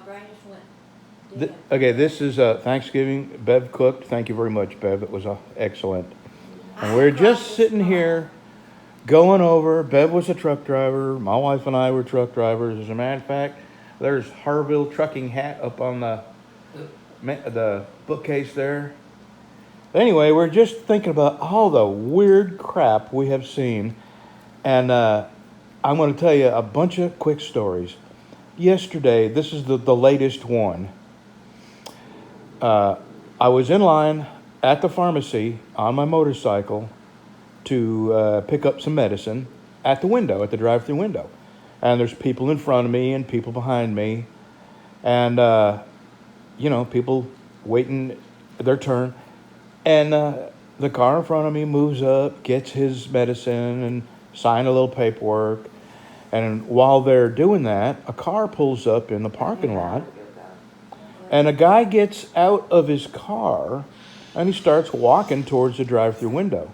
brain just went dead. Okay, this is Thanksgiving. Bev cooked. Thank you very much, Bev. It was excellent. And we're just sitting here going over. Bev was a truck driver. My wife and I were truck drivers. As a matter of fact, there's Harville Trucking hat up on the bookcase there. Anyway, we're just thinking about all the weird crap we have seen. And I'm going to tell you a bunch of quick stories. Yesterday, this is the latest one. I was in line at the pharmacy on my motorcycle to pick up some medicine at the window, at the drive-through window. And there's people in front of me and people behind me. And, people waiting their turn. And the car in front of me moves up, gets his medicine, and sign a little paperwork. And while they're doing that, a car pulls up in the parking lot. And a guy gets out of his car and he starts walking towards the drive-through window.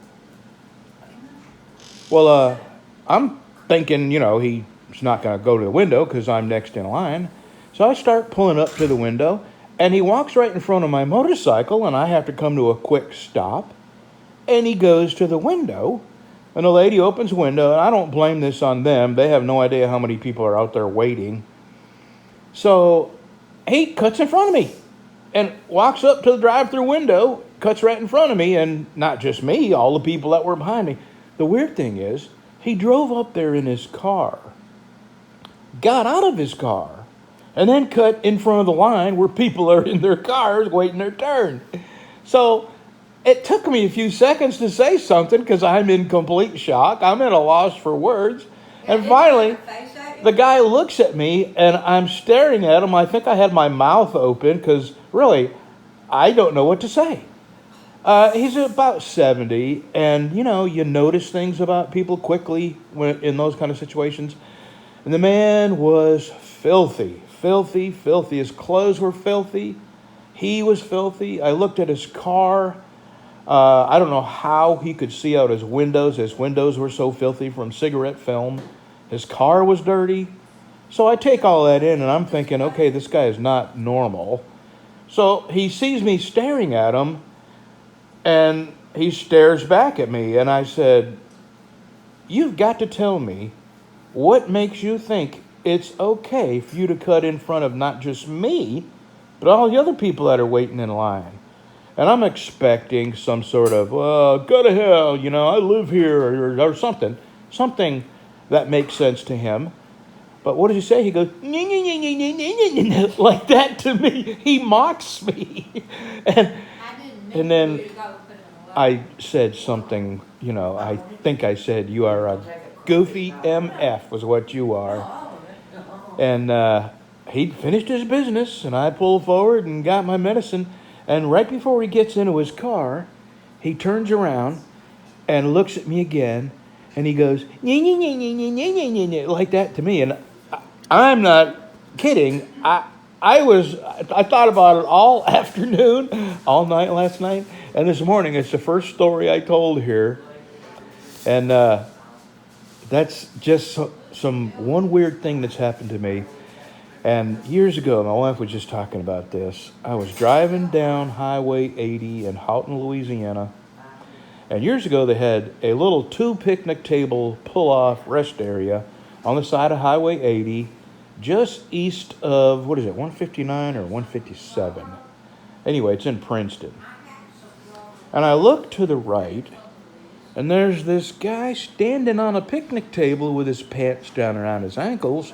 Well, I'm thinking, he's not going to go to the window because I'm next in line. So I start pulling up to the window and he walks right in front of my motorcycle and I have to come to a quick stop. And he goes to the window and the lady opens the window, and I don't blame this on them. They have no idea how many people are out there waiting. So he cuts in front of me and walks up to the drive-through window, cuts right in front of me, and not just me, all the people that were behind me. The weird thing is, he drove up there in his car, got out of his car, and then cut in front of the line where people are in their cars waiting their turn. So it took me a few seconds to say something because I'm in complete shock. I'm at a loss for words. And finally, the guy looks at me and I'm staring at him. I think I had my mouth open because really, I don't know what to say. He's about 70, and you notice things about people quickly in those kind of situations. And the man was filthy. His clothes were filthy. He was filthy. I looked at his car. I don't know how he could see out his windows. His windows were so filthy from cigarette film. His car was dirty. So I take all that in and I'm thinking, okay, this guy is not normal. So he sees me staring at him and he stares back at me. And I said, you've got to tell me what makes you think it's okay for you to cut in front of not just me, but all the other people that are waiting in line. And I'm expecting some sort of, go to hell, I live here, or something that makes sense to him. But what does he say? He goes, like that to me. He mocks me. And then I said something, I think I said, you are a goofy MF was what you are. And he'd finished his business, and I pulled forward and got my medicine. And right before he gets into his car, he turns around and looks at me again, and he goes, like that to me. And I'm not kidding. I thought about it all afternoon, all night last night, and this morning it's the first story I told here. And that's just one weird thing that's happened to me. And years ago, my wife was just talking about this. I was driving down Highway 80 in Houghton, Louisiana. And years ago, they had a little 2 picnic table pull-off rest area on the side of Highway 80, just east of, 159 or 157? Anyway, it's in Princeton. And I look to the right, and there's this guy standing on a picnic table with his pants down around his ankles,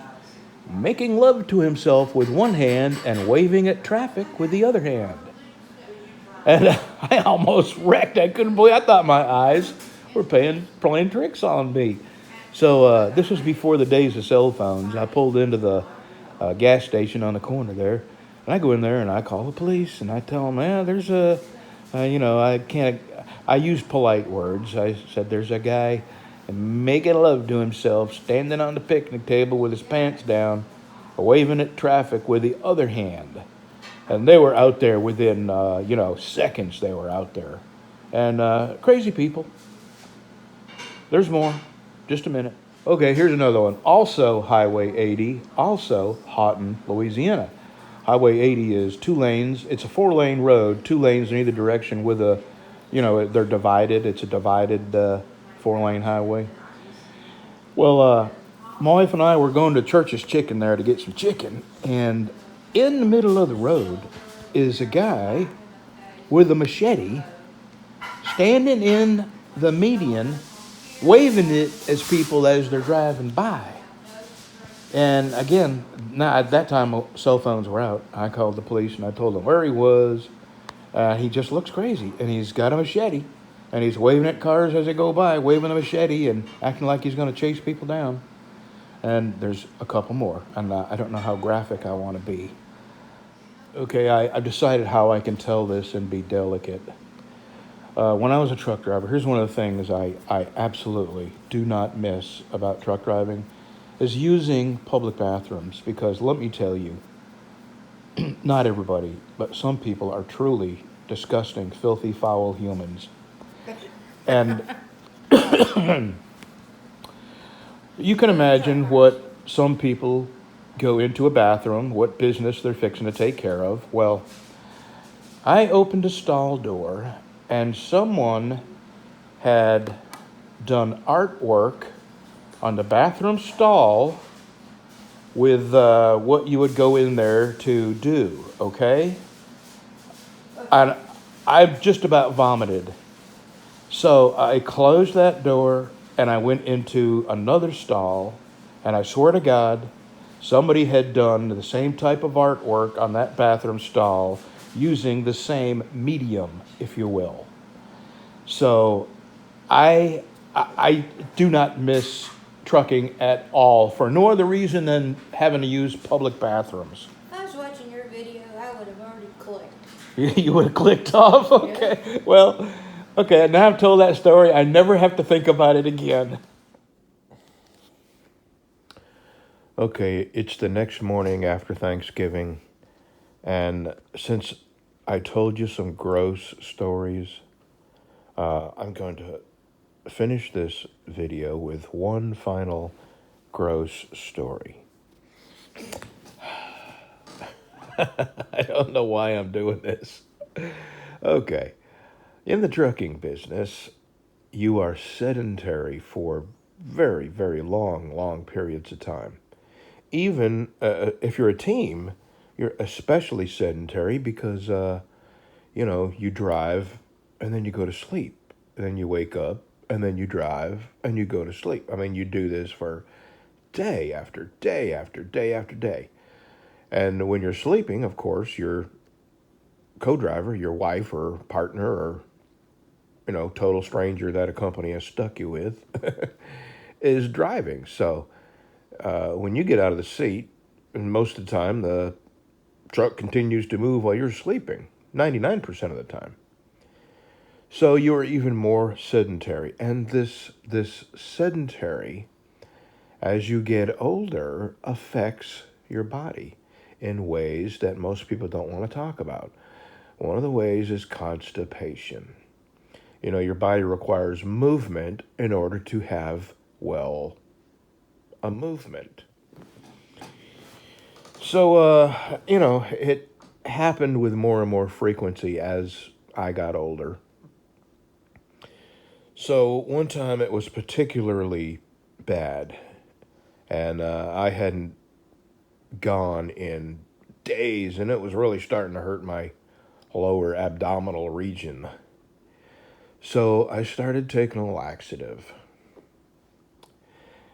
making love to himself with one hand and waving at traffic with the other hand. And I almost wrecked. I couldn't believe. I thought my eyes were playing tricks on me. So this was before the days of cell phones. I pulled into the gas station on the corner there, and I go in there and I call the police and I tell them, there's I use polite words. I said, there's a guy making love to himself, standing on the picnic table with his pants down, waving at traffic with the other hand. And they were out there within, seconds they were out there. And crazy people. There's more. Just a minute. Okay, here's another one. Also Highway 80, also Houghton, Louisiana. Highway 80 is 2 lanes. It's a 4-lane road, 2 lanes in either direction with a, they're divided. It's a divided 4-lane highway. Well, my wife and I were going to Church's Chicken there to get some chicken, and in the middle of the road is a guy with a machete standing in the median, waving it as people as they're driving by. And again, now at that time cell phones were out. I called the police and I told them where he was. He just looks crazy, and he's got a machete, and he's waving at cars as they go by, waving a machete and acting like he's going to chase people down. And there's a couple more, and I don't know how graphic I want to be. Okay, I've decided how I can tell this and be delicate. When I was a truck driver, here's one of the things I absolutely do not miss about truck driving is using public bathrooms, because let me tell you, not everybody, but some people are truly disgusting, filthy, foul humans. And you can imagine what some people go into a bathroom, what business they're fixing to take care of. Well, I opened a stall door, and someone had done artwork on the bathroom stall with what you would go in there to do, okay? And I've just about vomited. So I closed that door and I went into another stall, and I swear to God, somebody had done the same type of artwork on that bathroom stall using the same medium, if you will. So I do not miss trucking at all for no other reason than having to use public bathrooms. If I was watching your video, I would have already clicked. You would have clicked off? Okay. Yeah. Well, okay, now I've told that story. I never have to think about it again. Okay, it's the next morning after Thanksgiving, and since I told you some gross stories, I'm going to finish this video with one final gross story. I don't know why I'm doing this. Okay. In the trucking business, you are sedentary for very, very long periods of time. Even if you're a team, you're especially sedentary because, you drive and then you go to sleep. And then you wake up and then you drive and you go to sleep. I mean, you do this for day after day after day after day. And when you're sleeping, of course, your co-driver, your wife or partner or, total stranger that a company has stuck you with is driving. So when you get out of the seat, and most of the time the truck continues to move while you're sleeping, 99% of the time. So you're even more sedentary. And this sedentary, as you get older, affects your body in ways that most people don't want to talk about. One of the ways is constipation. Your body requires movement in order to have, a movement. So, it happened with more and more frequency as I got older. So one time it was particularly bad, and I hadn't gone in days, and it was really starting to hurt my lower abdominal region. So I started taking a laxative.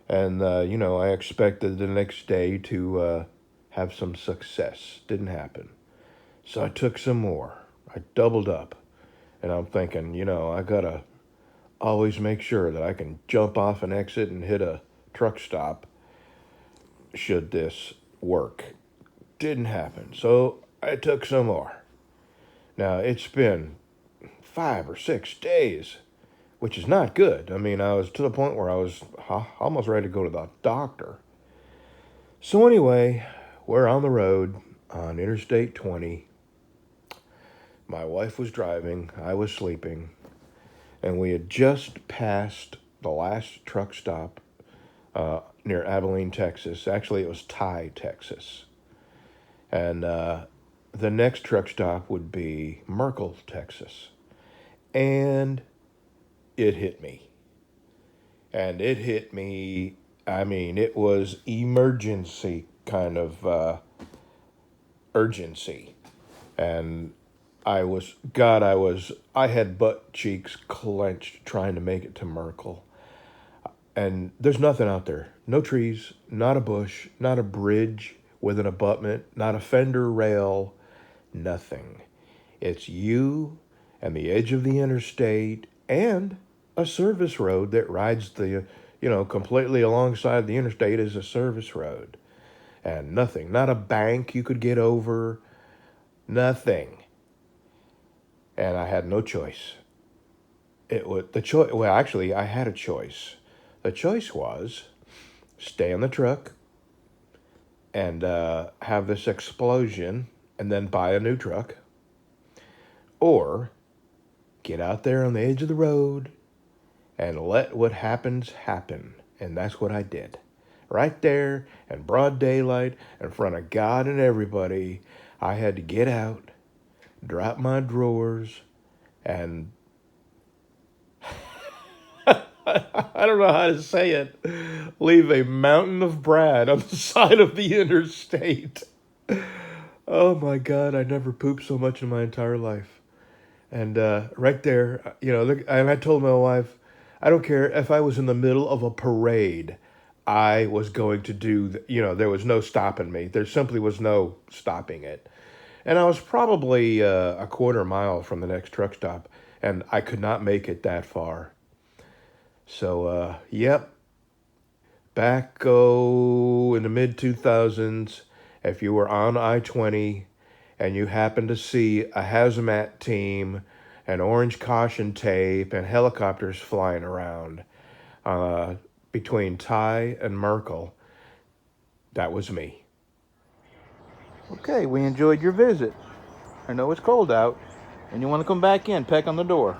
And, I expected the next day to have some success. Didn't happen. So I took some more. I doubled up. And I'm thinking, I gotta always make sure that I can jump off an exit and hit a truck stop should this work. Didn't happen. So I took some more. Now, it's been 5 or 6 days, which is not good. I mean, I was to the point where I was almost ready to go to the doctor. So anyway, we're on the road on Interstate 20. My wife was driving, I was sleeping, and we had just passed the last truck stop near Abilene, Texas. Actually, it was Ty, Texas. And the next truck stop would be Merkel, Texas. And it hit me. And it hit me, I mean, it was emergency kind of urgency. And I had butt cheeks clenched trying to make it to Merkel. And there's nothing out there. No trees, not a bush, not a bridge with an abutment, not a fender rail, nothing. It's you and the edge of the interstate and a service road that rides completely alongside the interstate is a service road. And nothing, not a bank you could get over, nothing. And I had no choice. It was the choice. Well, actually, I had a choice. The choice was stay in the truck and have this explosion and then buy a new truck, or get out there on the edge of the road and let what happens happen. And that's what I did. Right there in broad daylight in front of God and everybody, I had to get out, drop my drawers, and I don't know how to say it, leave a mountain of Brad on the side of the interstate. Oh my God, I never pooped so much in my entire life. And right there, and I told my wife, I don't care if I was in the middle of a parade, I was going to there was no stopping me. There simply was no stopping it. And I was probably a quarter mile from the next truck stop, and I could not make it that far. So, yep, back in the mid-2000s, if you were on I-20 and you happened to see a hazmat team, an orange caution tape, and helicopters flying around between Ty and Merkel, that was me. Okay, we enjoyed your visit. I know it's cold out, and you want to come back in, peck on the door.